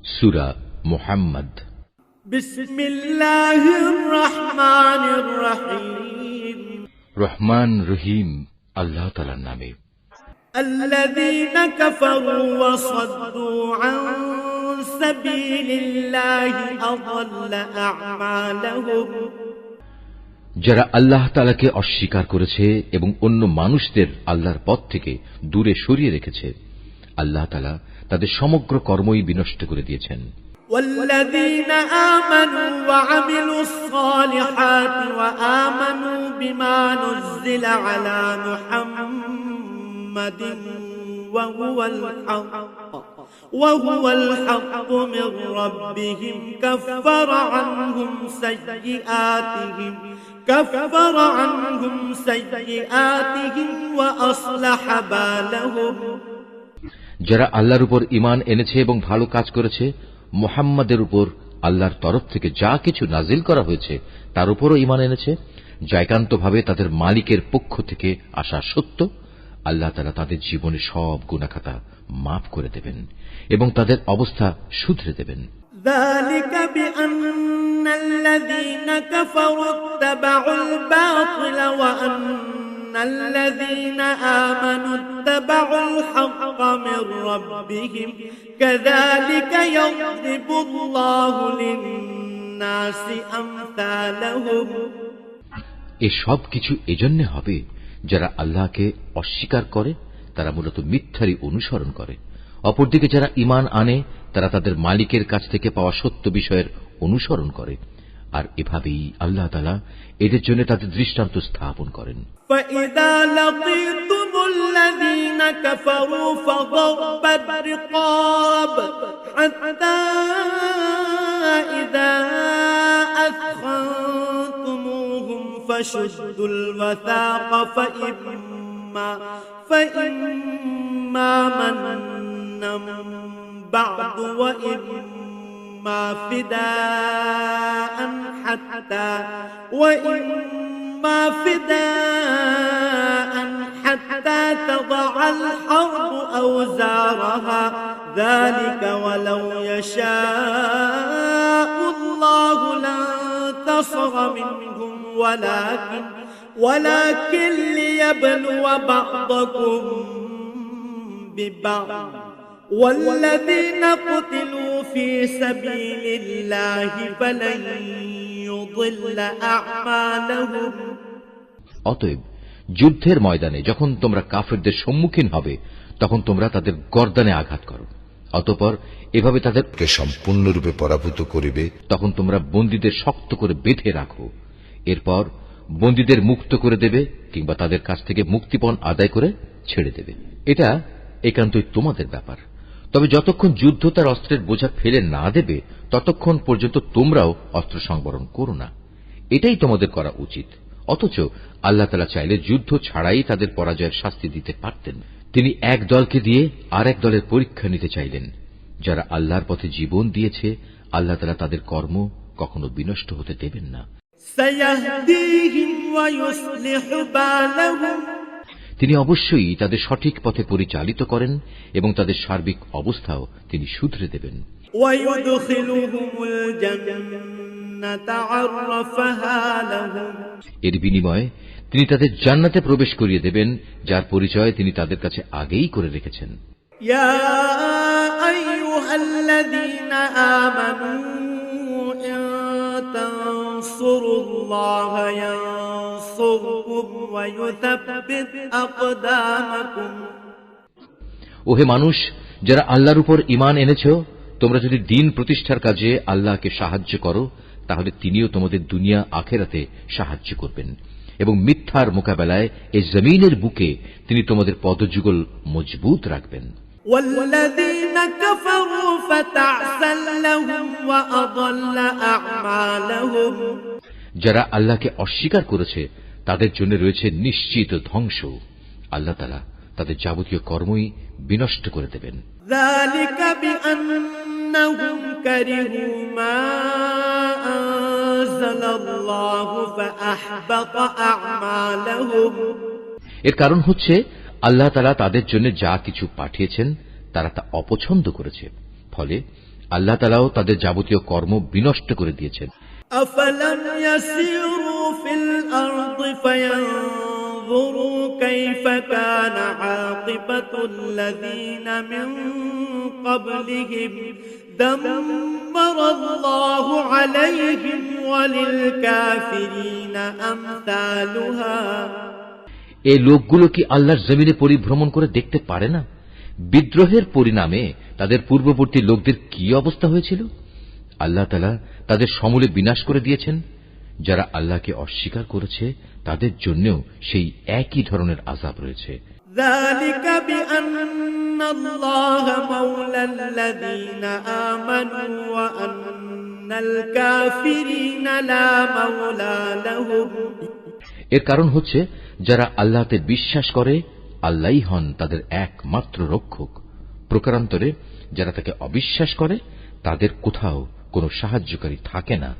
সূরা মুহাম্মদ। বিসমিল্লাহির রহমানির রহিম। রহমান রহিম আল্লাহ তাআলার নামে। আল্লাযীনা কাফারু ওয়া সাদ্দু আন সাবিলিল্লাহি আযাল্লা আ'মালাহুম। যারা আল্লাহ তাআলাকে অস্বীকার করেছে এবং অন্য মানুষদের আল্লাহর পথ থেকে দূরে সরিয়ে রেখেছে, আল্লাহ তাআলা তাদের সমগ্র কর্মই বিনষ্ট করে দিয়েছেন। والذين آمنوا وعملوا الصالحات وآمنوا بما نزل على محمد وهو الحق من ربهم كفر عنهم سيئاتهم وأصلح بالهم। যারা আল্লাহর উপর ঈমান এনেছে এবং ভালো কাজ করেছে, মুহাম্মাদের উপর আল্লাহর তরফ থেকে যা কিছু নাজিল করা হয়েছে তার উপরও ঈমান এনেছে, যা একান্তভাবে তাদের মালিকের পক্ষ থেকে আসা সত্য, আল্লাহ তাআলা তাদের জীবনে সব গুনাহখাতা মাফ করে দেবেন এবং তাদের অবস্থা শুধরে দেবেন। ذلك بأن الذين كفروا اتبعوا الباطل وأن الذين آمنوا اتبعوا الحق من ربهم كذلك يضرب الله للناس أمثالهم। এসব কিছু এজন্য হবে যারা আল্লাহকে অস্বীকার করে তারা মূলত মিথ্যারই অনুসরণ করে, অপরদিকে যারা ঈমান আনে তারা তাদের মালিকের কাছ থেকে পাওয়া সত্য বিষয়ের অনুসরণ করে, আর এভাবেই আল্লাহ তাআলা এদের জন্য তাদের দৃষ্টান্ত স্থাপন করেন। فإذا لقيتم الذين كفروا فضرب الرقاب حتى إذا أثخنتموهم فشدوا الوثاق فإما منا بعد وإما فداء حتى تضع الحرب أوزارها ذلك ولو يشاء الله لانتصر منهم ولكن ليبلو بعضكم ببعض والذين قتلوا في سبيل الله فلن يضل أعمالهم। অতএব যুদ্ধের ময়দানে যখন তোমরা কাফেরদের সম্মুখীন হবে তখন তোমরা তাদের গর্দানে আঘাত করো, অতঃপর এভাবে তাদেরকে সম্পূর্ণরূপে পরাভূত করিবে। তখন তোমরা বন্দীদের শক্ত করে বেঁধে রাখো, এরপর বন্দীদের মুক্ত করে দেবে কিংবা তাদের কাছ থেকে মুক্তিপণ আদায় করে ছেড়ে দেবে। এটা একান্তই তোমাদের ব্যাপার। তবে যতক্ষণ যুদ্ধ তার অস্ত্রের বোঝা ফেলে না দেবে ততক্ষণ পর্যন্ত তোমরাও অস্ত্র সংবরণ করো না, এটাই তোমাদের করা উচিত। অথচ আল্লাহ তাআলা চাইলে যুদ্ধ ছাড়াই তাদের পরাজয়ের শাস্তি দিতে পারতেন। তিনি এক দলকে দিয়ে আর এক দলের পরীক্ষা নিতে চাইলেন। যারা আল্লাহর পথে জীবন দিয়েছে আল্লাহ তাআলা তাদের কর্ম কখনো বিনষ্ট হতে দেবেন না। তিনি অবশ্যই তাদের সঠিক পথে পরিচালিত করেন এবং তাদের সার্বিক অবস্থাও তিনি শুধরে দেবেন। এর বিনিময়ে তিনি তাদের জান্নাতে প্রবেশ করিয়ে দেবেন, যার পরিচয় তিনি তাদের কাছে আগেই করে রেখেছেন। ইয়া আইয়ুহাল্লাযীনা আমানু ইন তানসুরুল্লাহা ইয়ানসুরকুম ওয়া ইউসাব্বিত আকদামাকুম। ওহে মানুষ, যারা আল্লাহর উপর ঈমান এনেছো, তোমরা যদি দ্বীন প্রতিষ্ঠার কাজে আল্লাহকে সাহায্য করো তাহলে তিনিও তোমাদের দুনিয়া আখিরাতে সাহায্য করবেন এবং মিথ্যার মোকাবেলায় এই জমিনের বুকে তিনি তোমাদের পদযুগল মজবুত রাখবেন। ওয়াল্লাযীনা কাফারু ফাতা'সাল লাহুম ওয়া আযাল্লা আ'মালাহুম। যারা আল্লাহকে অস্বীকার করেছে তাদের জন্য রয়েছে নিশ্চিত ধ্বংস। আল্লাহ তাআলা তাদের যাবতীয় কর্মই বিনষ্ট করে দেবেন। যালিকা বিআন্নাহুম কারিহু মা আনজালাল্লাহু ফাআহবাতা আ'মালাহুম। এর কারণ হচ্ছে আল্লাহ তাআলা তাদের জন্য যা কিছু পাঠিয়েছেন তারা তা অপছন্দ করেছে, ফলে আল্লাহ তাআলাও তাদের যাবতীয় কর্ম বিনষ্ট করে দিয়েছেন। أفلم يسيروا في الأرض فينظروا كيف كان عاقبة الذين من قبلهم دمر الله عليهم وللكافرين أمثالها। এই লোকগুলো কি আল্লাহর জমিনে পরিভ্রমণ করে দেখতে পারে না বিদ্রোহের পরিণামে তাদের পূর্ববর্তী লোকদের কি অবস্থা হয়েছিল? আল্লাহ তাআলা তাদের সমূলে বিনাশ করে দিয়েছেন। যারা আল্লাহকে অস্বীকার করেছে তাদের জন্যও সেই একই ধরনের আযাব রয়েছে। ذلك بأن الله مولى الذين آمنوا وأن الكافرين لا مولى لهم। এর কারণ হচ্ছে যারা আল্লাহতে বিশ্বাস করে আল্লাহই হন তাদের একমাত্র রক্ষক। প্রকারান্তরে যারা তাকে অবিশ্বাস করে তাদের কোথাও কোনো সাহায্যকারী থাকে না।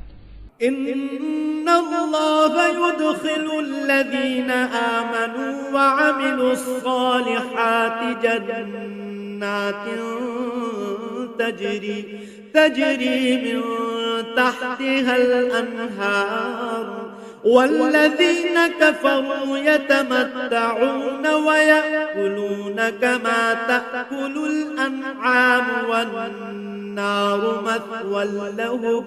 إن الله يدخل الذين آمنوا وعملوا الصالحات جنات تجري من تحتها الأنهار والذين كفروا يتمتعون ويأكلون كما تأكل الأنعام والنار مثوى لهم।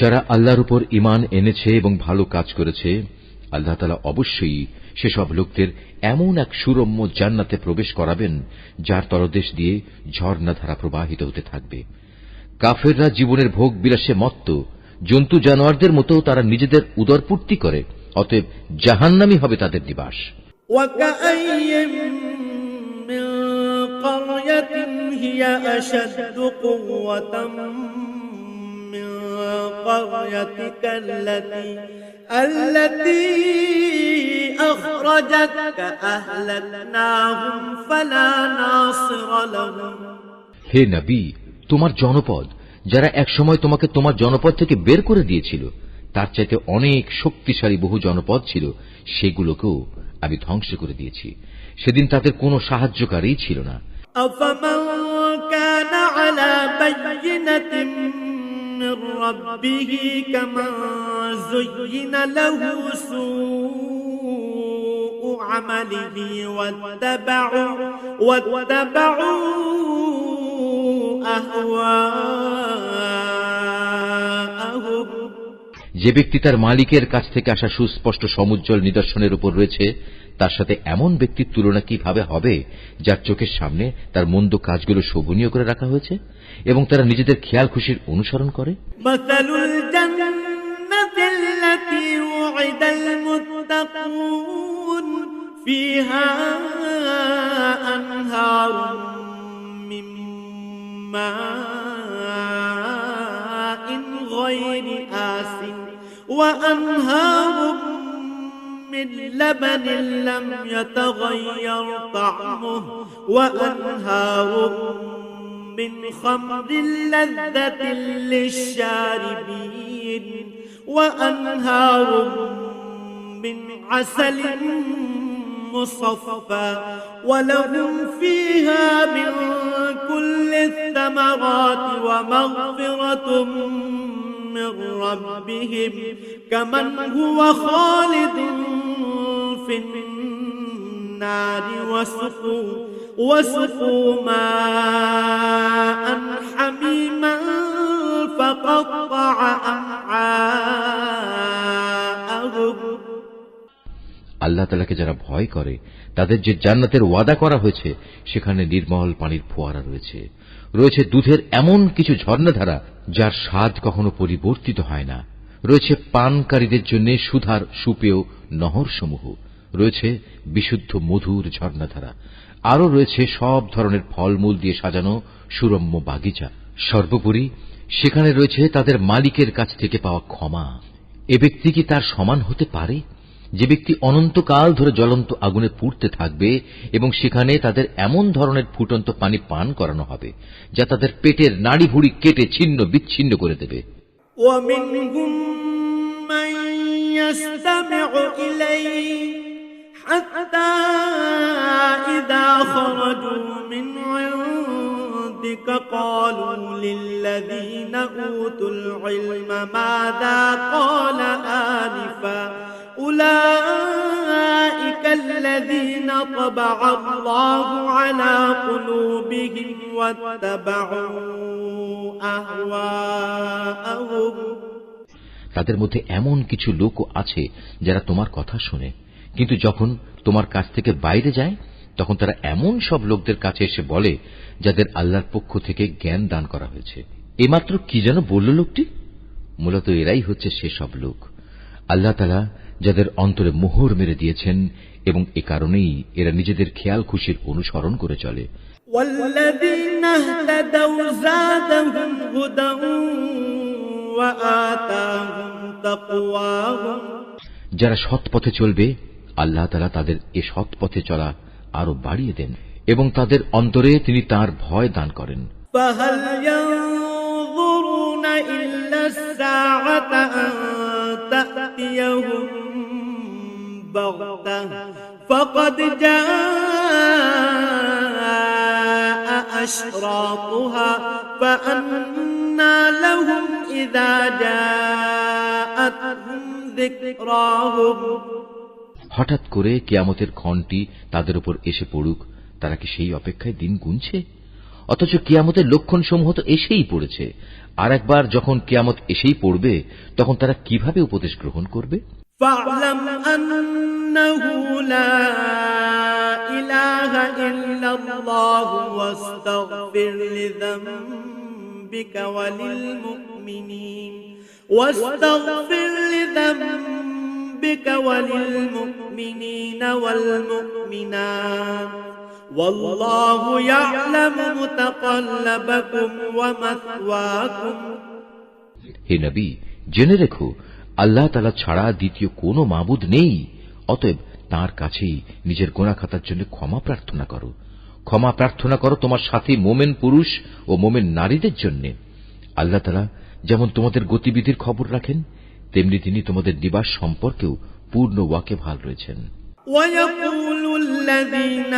যারা আল্লাহর উপর ঈমান এনেছে এবং ভালো কাজ করেছে আল্লাহ তাআলা অবশ্যই সেসব লোকদের এমন এক সুরম্য জান্নাতে প্রবেশ করাবেন যার তলদেশ দিয়ে ঝর্ণাধারা প্রবাহিত হতে থাকবে। কাফেররা জীবনের ভোগ বিলাসে মত্ত, জন্তু জানোয়ারদের মতো তারা নিজেদের উদরপূর্তি করে, অতএব জাহান্নামী হবে তাদের নিবাস। وكأين من قرية هي أشد قوة من قريتك التي أخرجتك أهلكناهم فلا ناصر لهم। হে নবী, তোমার জনপদ যারা একসময় তোমাকে তোমার জনপদ থেকে বের করে দিয়েছিল তার চাইতে অনেক শক্তিশালী বহু জনপদ ছিল, সেগুলোকেও আমি ধ্বংস করে দিয়েছি। সেদিন তাদের কোনো সাহায্যকারী ছিল না। أفمن كان على بينة من ربه كمن زين له سوء عمله واتبعوا أهواءهم। যে ব্যক্তি তার মালিকের কাছ থেকে আসা সুস্পষ্ট সমুজ্জ্বল নিদর্শনের উপর রয়েছে তার সাথে এমন ব্যক্তির তুলনা কিভাবে হবে যার চোখের সামনে তার মন্দ কাজগুলো শোভনীয় করে রাখা হয়েছে এবং তারা নিজেদের খেয়াল খুশির অনুসরণ করে। মাসালুল জান্নাতিল্লাতী উইদাল মুত্তাকুন ফিহা আনহারুম মিন মাইন গায়রি আসিন ওয়া আনহারুম من لبن لم يتغير طعمه وأنهار من خمر لذة للشاربين وأنهار من عسل مصفى ولهم فيها من كل الثمرات ومغفرة من ربهم كمن هو خالد في النار وسقوا ماء حميما فقطع أمعاءهم। আল্লাহ তাআলাকে যারা ভয় করে তাদের যে জান্নাতের ওয়াদা করা হয়েছে সেখানে নির্মল পানির ফোয়ারা রয়েছে, রয়েছে দুধের এমন কিছু ঝর্ণাধারা যার স্বাদ কখনো পরিবর্তিত হয় না, রয়েছে পানকারীদের জন্য সুধার সুপেয় নহরসমূহ, রয়েছে বিশুদ্ধ মধুর ঝর্ণাধারা, আরও রয়েছে সব ধরনের ফলমূল দিয়ে সাজানো সুরম্য বাগিচা। সর্বোপরি সেখানে রয়েছে তাদের মালিকের কাছ থেকে পাওয়া ক্ষমা। এ ব্যক্তি কি তার সমান হতে পারে যে ব্যক্তি অনন্তকাল ধরে জ্বলন্ত আগুনে পুড়তে থাকবে এবং সেখানে তাদের এমন ধরনের ফুটন্ত পানি পান করানো হবে যা তাদের পেটের নাড়ি ভুড়ি কেটে ছিন্ন বিচ্ছিন্ন করে দেবে। ومنهم من يستمع إليك حتى إذا خرجوا من عندك ربك قالوا للذين أوتوا العلم ماذا قال آنفا أولئك الذين طبع الله على قلوبهم واتبعوا أهواءهم তাদের মধ্যে এমন কিছু লোকও আছে যারা তোমার কথা শোনে, কিন্তু যখন তোমার কাছ থেকে বাইরে যায় তখন তারা এমন সব লোকদের কাছে এসে বলে যাদের আল্লাহর পক্ষ থেকে জ্ঞান দান করা হয়েছে। এইমাত্র কি যেন বলল লোকটি? মূলত এরাই হচ্ছে সেসব লোক আল্লাহ তাআলা যাদের অন্তরে মোহর মেরে দিয়েছেন, এবং এ কারণেই এরা নিজেদের খেয়াল খুশির অনুসরণ করে চলে। والذين اهتدوا زادهم هدى وآتاهم تقواهم যারা সৎ পথে চলবে আল্লাহ তাআলা তাদের এ সৎ পথে চলা আরো বাড়িয়ে দেন, এবং তাদের অন্তরে তিনি তার ভয় দান করেন। فهل ينظرون إلا الساعة أن تأتيهم بغتة فقد جاء أشراطها فأنى لهم إذا جاءتهم ذكراهم হঠাৎ করে কিয়ামতের ক্ষণটি তাদের উপর এসে পড়ুক, তারা কি সেই অপেক্ষায় দিন গুনছে? অথচ কিয়ামতের লক্ষণসমূহ তো এসেই পড়েছে। আর একবার যখন কিয়ামত এসেই পড়বে তখন তারা কিভাবে উপদেশ গ্রহণ করবে? فاعلم أنه لا إله إلا الله واستغفر لذنبك وللمؤمنين والمؤمنات والله يعلم متقلبكم ومثواكم হে নবী, জেনে রেখো আল্লাহ তাআলা ছাড়া দ্বিতীয় কোনো মাবুদ নেই। অতএব তাঁর কাছেই নিজের গুনাহ খাতার জন্য ক্ষমা প্রার্থনা করো। ক্ষমা প্রার্থনা করো তোমার সাথী মোমেন পুরুষ ও মোমেন নারীদের জন্য। আল্লাহ তাআলা যেমন তোমাদের গতিবিধির খবর রাখেন, তেমনি তিনি তোমাদের নিবাস সম্পর্কেও পূর্ণ ওয়াকিবহাল রয়েছেন। ويقول الذين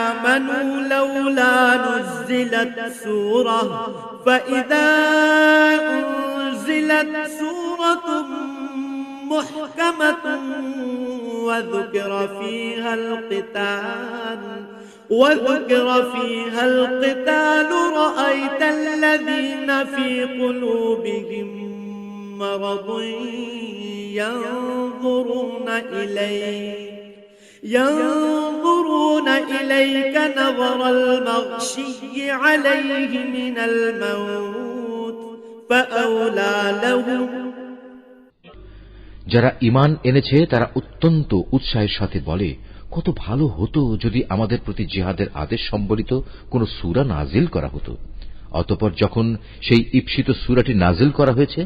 آمنوا لولا نزلت سورة فإذا أنزلت سورة محكمة وذكر فيها القتال رأيت الذين في قلوبهم مرض ينظرون إليك نظر المغشي عليه من الموت فأولى لهم যারা ঈমান এনেছে তারা অত্যন্ত উৎসাহের সাথে বলে, কত ভালো হতো যদি আমাদের প্রতি জিহাদের আদেশ সম্বলিত কোন সূরা নাজিল করা হতো। অতঃপর যখন সেই ঈপ্সিত সূরাটি নাজিল করা হয়েছে,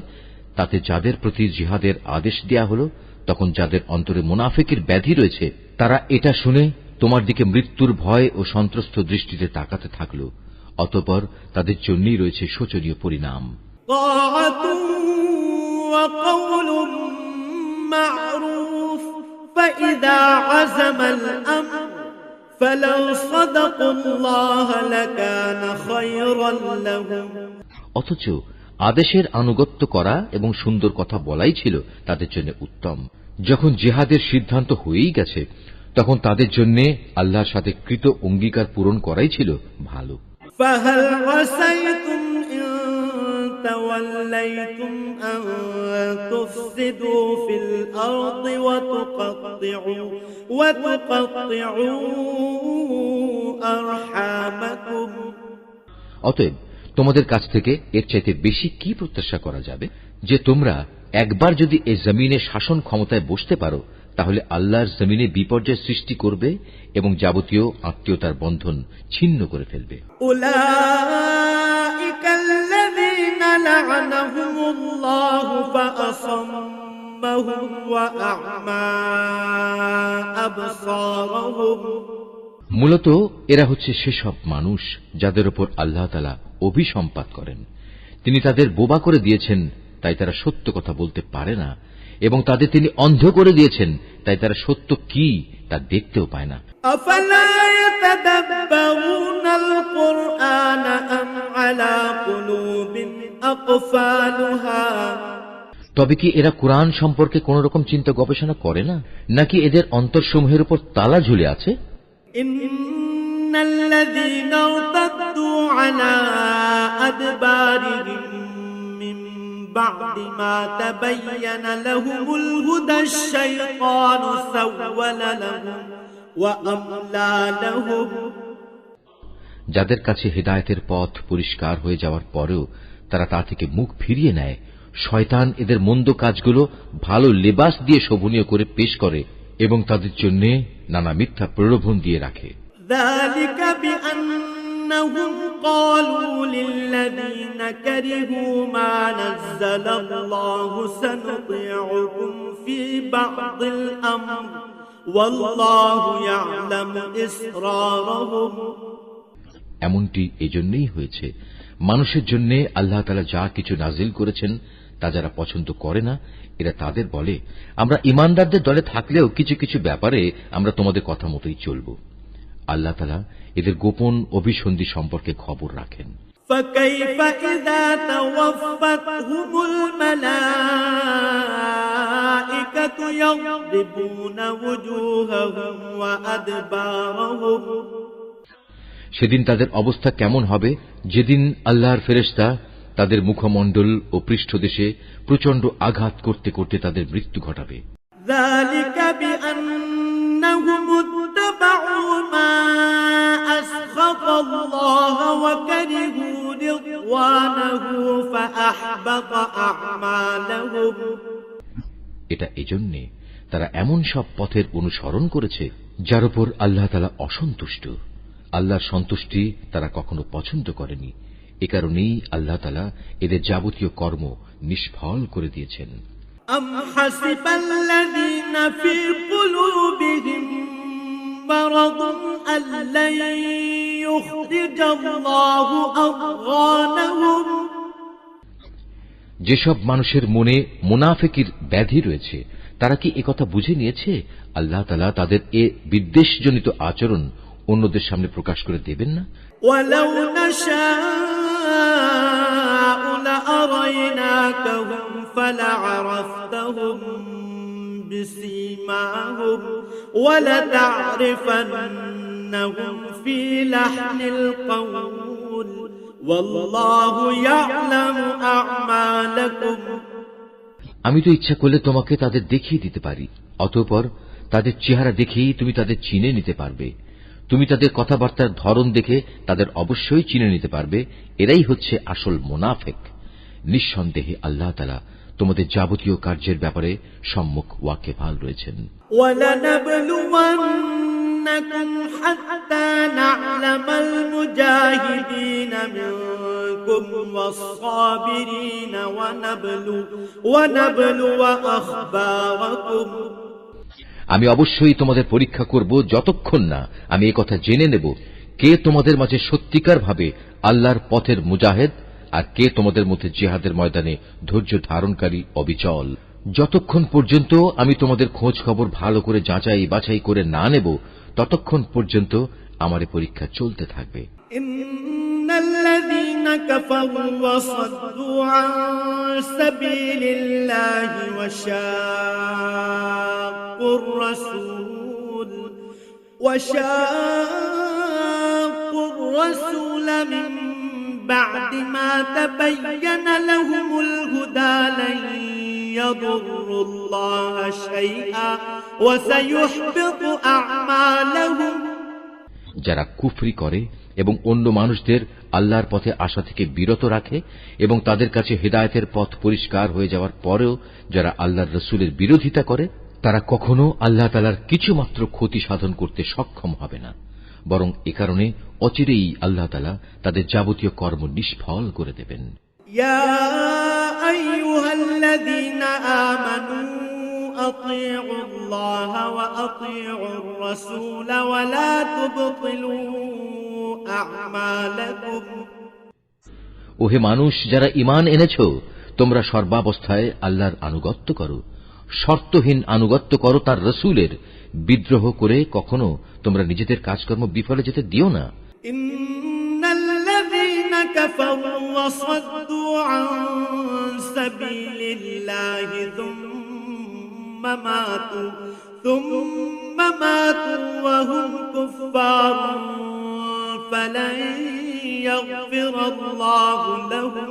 তাতে যাদের প্রতি জিহাদের আদেশ দেয়া হলো, তখন যাদের অন্তরে মুনাফিকের ব্যাধি রয়েছে তারা এটা শুনে তোমার দিকে মৃত্যুর ভয় ও সন্ত্রস্ত দৃষ্টিতে তাকাতে থাকল। অতঃপর তাদের জন্যই রয়েছে শোচনীয় পরিণাম। معروف فإذا عزم الأمر فلو صدقوا الله لكان خيرا لهم অথচ আদেশের আনুগত্য করা এবং সুন্দর কথা বলাই ছিল তাদের জন্য উত্তম। যখন জিহাদের সিদ্ধান্ত হয়েই গেছে তখন তাদের জন্য আল্লাহর সাথে কৃত অঙ্গীকার পূরণ করাই ছিল ভালো। فهل عسيتم إن توليتم أن تفسدوا في الأرض وتقطعوا أرحامكم অতএব তোমাদের কাছ থেকে এর চাইতে বেশি কি প্রত্যাশা করা যাবে যে তোমরা একবার যদি এই জমিনে শাসন ক্ষমতায় বসতে পারো তাহলে আল্লাহর জমিনে বিপর্যয় সৃষ্টি করবে এবং যাবতীয় আত্মীয়তার বন্ধন ছিন্ন করে ফেলবে। أولئك الذين لعنهم الله فأصمهم وأعمى أبصارهم মূলত এরা হচ্ছে সেসব মানুষ যাদের উপর আল্লাহ তাআলা অভিসম্পাত করেন। তিনি তাদের বোবা করে দিয়েছেন, তাই তারা সত্য কথা বলতে পারে না, এবং তাদের তিনি অন্ধ করে দিয়েছেন, তাই তারা সত্য কি তা দেখতেও পায় না। أفلا يتدبرون القرآن أم على قلوب أقفالها তবে কি এরা কোরআন সম্পর্কে কোন রকম চিন্তা গবেষণা করে না, নাকি এদের অন্তরসমূহের উপর তালা ঝুলে আছে? إن الذين ارتدوا على أدبارهم من بعد ما تبين لهم الهدى الشيطان سول لهم وأملى لهم যাদের কাছে হেদায়েতের পথ পরিষ্কার হয়ে যাওয়ার পরেও তারা তা থেকে মুখ ফিরিয়ে নেয়, শয়তান এদের মন্দ কাজগুলো ভালো লেবাস দিয়ে শোভনীয় করে পেশ করে এবং তাদের জন্য নানা মিথ্যা প্রলোভন দিয়ে রাখে। ذلك بأنهم قالوا للذين كرهوا ما نزل الله سنطيعكم في بعض الأمر والله يعلم إسرارهم এমনটি এজন্যই হয়েছে, মানুষের জন্য আল্লাহ তাআলা যা কিছু নাজিল করেছেন তা যারা পছন্দ করে না, এরা তাদের বলে, আমরা ঈমানদারদের দলে থাকলেও কিছু কিছু ব্যাপারে আমরা তোমাদের কথা মতোই চলব। আল্লাহ তাআলা এদের গোপন অভিসন্ধি সম্পর্কে খবর রাখেন। فكيف إذا توفتهم الملائكة يضربون وجوههم وأدبارهم সেদিন তাদের অবস্থা কেমন হবে, যেদিন আল্লাহর ফেরেশতা তাদের মুখমণ্ডল ও পৃষ্ঠদেশে প্রচণ্ড আঘাত করতে করতে তাদের মৃত্যু ঘটাবে। ذلك بأنهم اتبعوا ما أسخط الله وكرهوا رضوانه فأحبط أعمالهم এটা এজন্যে তারা এমন সব পথের অনুসরণ করেছে যার উপর আল্লাহ তাআলা অসন্তুষ্ট। আল্লাহর সন্তুষ্টি তারা কখনো পছন্দ করেনি। এ কারণেই আল্লাহ তাআলা এদের যাবতীয় কর্ম নিষ্ফল করে দিয়েছেন। أم حسب الذين في قلوبهم مرض أن لن يخرج الله أضغانهم যেসব মানুষের মনে মুনাফিকির ব্যাধি রয়েছে, তারা কি একথা বুঝে নিয়েছে আল্লাহ তাআলা তাদের এ বিদ্বেষজনিত আচরণ অন্যদের সামনে প্রকাশ করে দেবেন না? ولو نشاء لأريناكهم فلعرفتهم بسيماهم ولتعرفنهم في لحن القول والله يعلم أعمالكم আমি তো ইচ্ছা করলে তোমাকে তাদের দেখিয়ে দিতে পারি, অতঃপর তাদের চেহারা দেখেই তুমি তাদের চিনে নিতে পারবে। তুমি তাদের কথাবার্তার ধরন দেখে তাদের অবশ্যই চিনে নিতে পারবে এরাই হচ্ছে আসল মুনাফিক। নিঃসন্দেহে আল্লাহ তাআলা তোমাদের যাবতীয় কার্যের ব্যাপারে সম্মুখ ওয়াকিবহাল রয়েছেন। وَلَنَبْلُوَنَّكُمْ حَتَّى نَعْلَمَ الْمُجَاهِدِينَ مِنكُمْ وَالصَّابِرِينَ وَنَبْلُوَ أَخْبَارَكُمْ আমি অবশ্যই তোমাদের পরীক্ষা করব যতক্ষণ না আমি এই কথা জেনে নেব কে তোমাদের মাঝে সত্যিকার ভাবে আল্লাহর পথের মুজাহিদ আর কে তোমাদের মধ্যে জিহাদের ময়দানে ধৈর্য ধারণকারী অবিচল। যতক্ষণ পর্যন্ত আমি তোমাদের খোঁজ খবর ভালো করে যাচাই বাছাই করে না নেব, ততক্ষণ পর্যন্ত আমার এই পরীক্ষা চলতে থাকবে। الذين كفروا وصدوا عن سبيل الله وشاقوا الرسول من بعد ما تبين لهم الهدى لن يضروا الله شيئا وسيحبط أعمالهم যারা কুফরি করে এবং অন্য মানুষদের আল্লাহর পথে আসা থেকে বিরত রাখে এবং তাদের কাছে হেদায়েতের পথ পরিষ্কার হয়ে যাওয়ার পরেও যারা আল্লাহর রাসূলের বিরোধিতা করে, তারা কখনো আল্লাহ তাআলার কিছুমাত্র ক্ষতি সাধন করতে সক্ষম হবে না, বরং এ কারণে অচিরেই আল্লাহ তাআলা তাদের যাবতীয় কর্ম নিষ্ফল করে দেবেন। ইয়া আইয়ুহাল্লাযীনা আমানু أطيعوا الله وأطيعوا الرسول ولا تبطلوا أعمالكم ওহে মানুষ, যারা ঈমান এনেছো, তোমরা সর্বাবস্থায় আল্লাহর আনুগত্য করো, শর্তহীন আনুগত্য করো তার রসুলের, বিদ্রোহ করে কখনো তোমরা নিজেদের কাজকর্ম বিফলে যেতে দিও না। إن الذين كفروا وصدوا عن سبيل الله ثم ماتوا وهم كفار فلن يغفر الله لهم।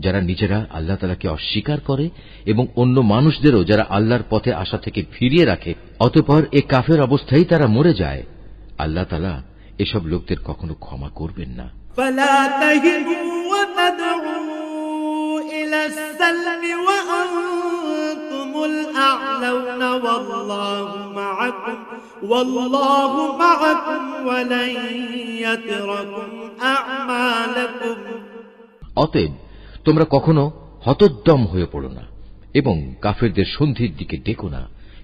যারা নিজেরা আল্লাহ তাআলাকে অস্বীকার করে এবং অন্য মানুষদেরও যারা আল্লাহর পথে আসা থেকে ফিরিয়ে রাখে, অতঃপর এ কাফের অবস্থায় তারা মরে যায়, আল্লাহ তাআলা এসব লোকদের কখনো ক্ষমা করবেন না। فلا تهنوا وتدعوا إلى السلم وأنتم الأعلون والله معكم ولن يتركم أعمالكم। অতএব তোমরা কখনো হতোদ্যম হয়ে পড়ো না এবং কাফেরদের সন্ধির দিকে ডেকো না,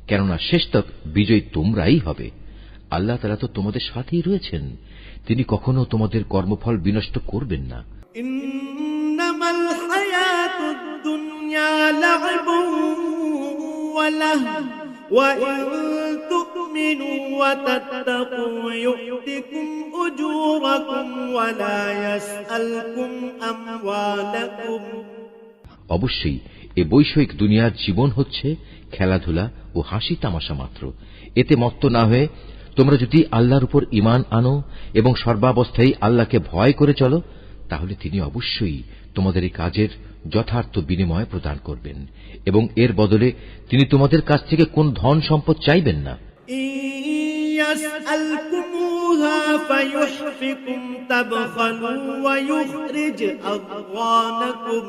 কেননা শেষতক বিজয়ী তোমরাই হবে। আল্লাহ তাআলা তো তোমাদের সাথেই রয়েছেন, তিনি কখনো তোমাদের কর্মফল বিনষ্ট করবেন না। ইন্নামাল হায়াতুদ দুনিয়া লা'ibun ওয়া লাহব ওয়া ইন তু'মিনু ওয়া তাত্তাকু ইউ'তিকুম উজুরাকুম ওয়া লা ইয়াসআলকুম আমওয়ালাকুম। অবশ্যই এ বৈষয়িক দুনিয়ার জীবন হচ্ছে খেলাধুলা ও হাসি তামাশা মাত্র। এতে মত্ত না হয়ে তোমরা যদি আল্লাহর উপর ঈমান আনো এবং সর্বাবস্থায় আল্লাহকে ভয় করে চলো, তাহলে তিনি অবশ্যই তোমাদের এই কাজের যথার্থ বিনিময় প্রদান করবেন এবং এর বদলে তিনি তোমাদের কাছ থেকে কোন ধন সম্পদ চাইবেন না। ইয়াসআলকুমুহা ফায়ুহফিকুম তাবখালু ওয়া ইখরিজ আদগানাকুম।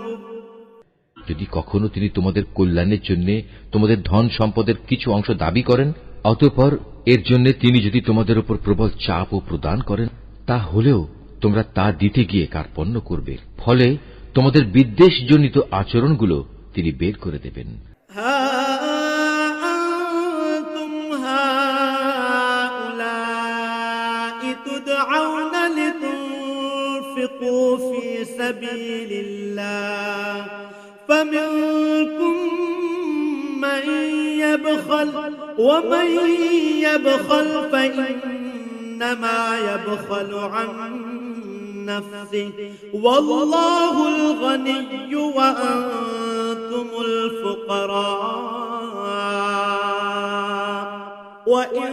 যদি কখনো তিনি তোমাদের কল্যাণের জন্য তোমাদের ধন সম্পদের কিছু অংশ দাবি করেন, অতঃপর এর জন্য তিনি যদি তোমাদের উপর প্রবল চাপ ও প্রদান করেন, তা হলেও তোমরা তা দিতে গিয়ে কার্পণ্য করবে, ফলে তোমাদের বিদ্বেষজনিত আচরণগুলো তিনি বের করে দেবেন। فمنكم من يبخل ومن يبخل فإنما يبخل عن نفسه والله الغني وأنتم الفقراء وإن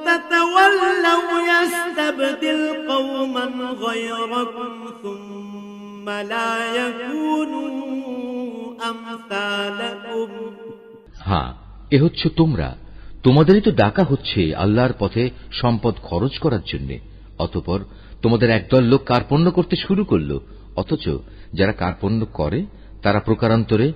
تتولوا يستبدل قوما غيركم ثم لا يكونوا أمثالكم। হ্যাঁ, এ হচ্ছে তোমরা, তোমাদেরই তো ডাকা হচ্ছে আল্লাহর পথে সম্পদ খরচ করার জন্য, অতঃপর তোমাদের একদল লোক কার্পণ্য করতে শুরু করল, অথচ যারা কার্পণ্য করে তারা প্রকারান্তরে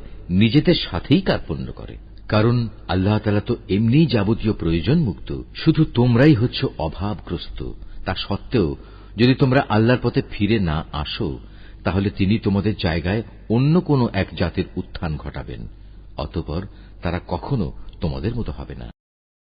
নিজেদের সাথেই কার্পণ্য করে, কারণ আল্লাহ তাআলা তো এমনিই যাবতীয় প্রয়োজন মুক্ত, শুধু তোমরাই হচ্ছ অভাবগ্রস্ত। তা সত্ত্বেও যদি তোমরা আল্লাহর পথে ফিরে না আসো, তাহলে তিনি তোমাদের জায়গায় অন্য কোনো এক জাতির উত্থান ঘটাবেন, অতঃপর তারা কখনো তোমাদের মতো হবে না।